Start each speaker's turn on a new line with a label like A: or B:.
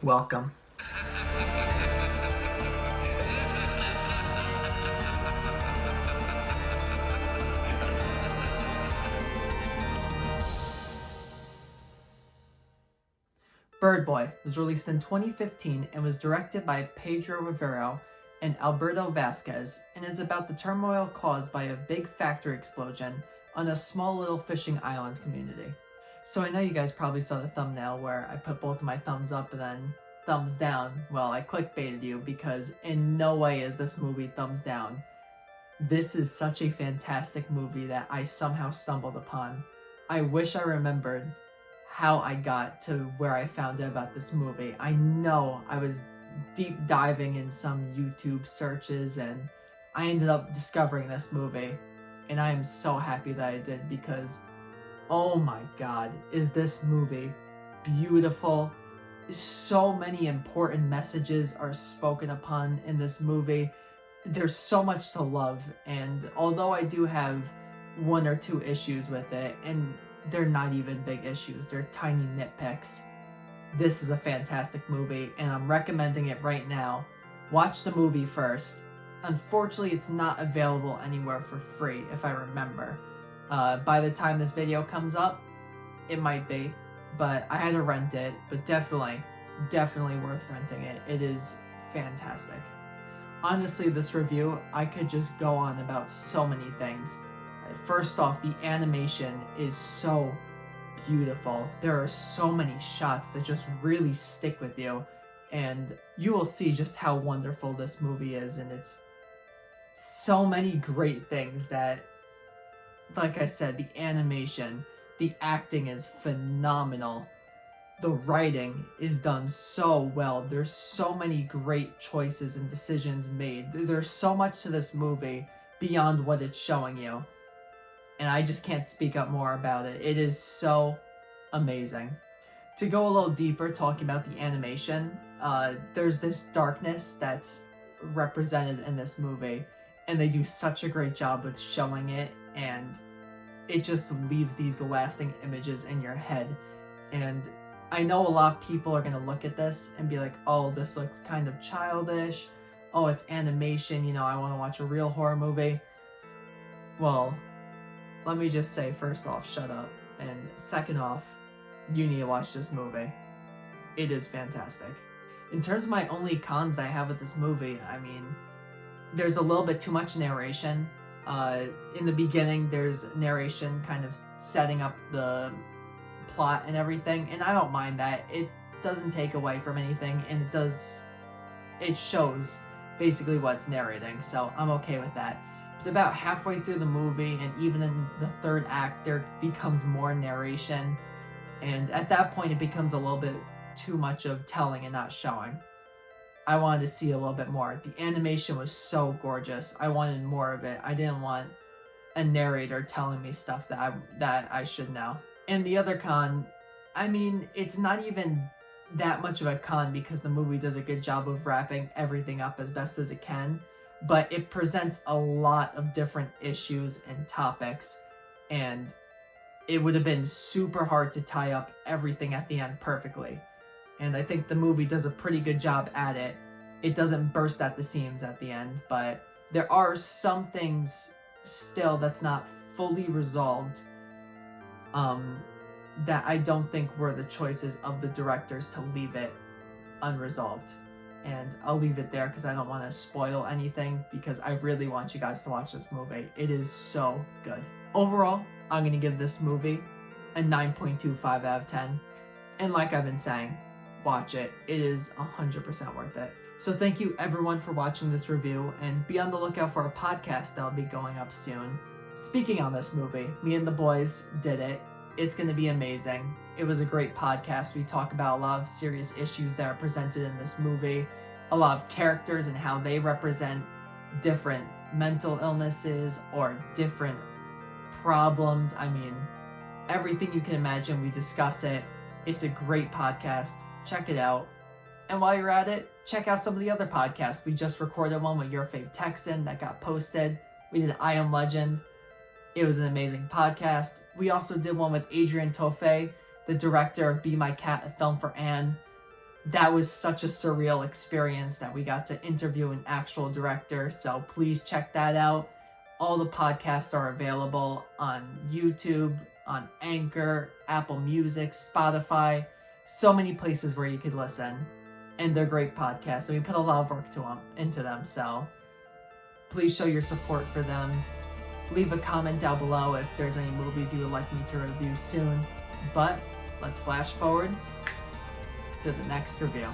A: Welcome. Birdboy was released in 2015 and was directed by Pedro Rivero and Alberto Vazquez, and is about the turmoil caused by a big factory explosion on a small little fishing island community. So I know you guys probably saw the thumbnail where I put both of my thumbs up and then thumbs down. Well, I clickbaited you because in no way is this movie thumbs down. This is such a fantastic movie that I somehow stumbled upon. I wish I remembered how I got to where I found out about this movie. I know I was deep diving in some YouTube searches and I ended up discovering this movie, and I am so happy that I did because oh my god, is this movie beautiful. So many important messages are spoken upon in this movie. There's so much to love, and although I do have one or two issues with it, and they're not even big issues, they're tiny nitpicks, this is a fantastic movie and I'm recommending it right now. Watch the movie first. Unfortunately, it's not available anywhere for free, if I remember. By the time this video comes up, it might be, but I had to rent it, but definitely worth renting it. It is fantastic. Honestly, this review, I could just go on about so many things. First off, the animation is so beautiful. There are so many shots that just really stick with you, and you will see just how wonderful this movie is, and it's so many great things that, like I said, the animation, the acting is phenomenal. The writing is done so well. There's so many great choices and decisions made. There's so much to this movie beyond what it's showing you. And I just can't speak up more about it. It is so amazing. To go a little deeper, talking about the animation, there's this darkness that's represented in this movie, and they do such a great job with showing it, and it just leaves these lasting images in your head. And I know a lot of people are going to look at this and be like, oh, this looks kind of childish. Oh, it's animation, I want to watch a real horror movie. Well, let me just say, first off, shut up. And second off, you need to watch this movie. It is fantastic. In terms of my only cons that I have with this movie, there's a little bit too much narration. In the beginning, there's narration kind of setting up the plot and everything, and I don't mind that. It doesn't take away from anything, and it shows basically what's narrating, so I'm okay with that. But about halfway through the movie, and even in the third act, there becomes more narration, and at that point it becomes a little bit too much of telling and not showing. I wanted to see a little bit more. The animation was so gorgeous. I wanted more of it. I didn't want a narrator telling me stuff that I should know. And the other con, it's not even that much of a con because the movie does a good job of wrapping everything up as best as it can, but it presents a lot of different issues and topics, and it would have been super hard to tie up everything at the end perfectly. And I think the movie does a pretty good job at it. It doesn't burst at the seams at the end, but there are some things still that's not fully resolved that I don't think were the choices of the directors to leave it unresolved. And I'll leave it there because I don't want to spoil anything, because I really want you guys to watch this movie. It is so good. Overall, I'm going to give this movie a 9.25 out of 10. And like I've been saying, watch it. It is 100% worth it. So thank you everyone for watching this review, and be on the lookout for a podcast that'll be going up soon. Speaking on this movie, me and the boys did it. It's going to be amazing. It was a great podcast. We talk about a lot of serious issues that are presented in this movie, a lot of characters and how they represent different mental illnesses or different problems. Everything you can imagine, we discuss it. It's a great podcast. Check it out. And while you're at it, check out some of the other podcasts. We just recorded one with Your Fave Texan that got posted. We did I Am Legend. It was an amazing podcast. We also did one with Adrian Toffe, the director of Be My Cat, a film for Anne. that was such a surreal experience that we got to interview an actual director. So please check that out. All the podcasts are available on YouTube, on Anchor, Apple Music, Spotify, so many places where you could listen. And they're great podcasts, and we put a lot of work into them. So please show your support for them. Leave a comment down below if there's any movies you would like me to review soon. But let's flash forward to the next review.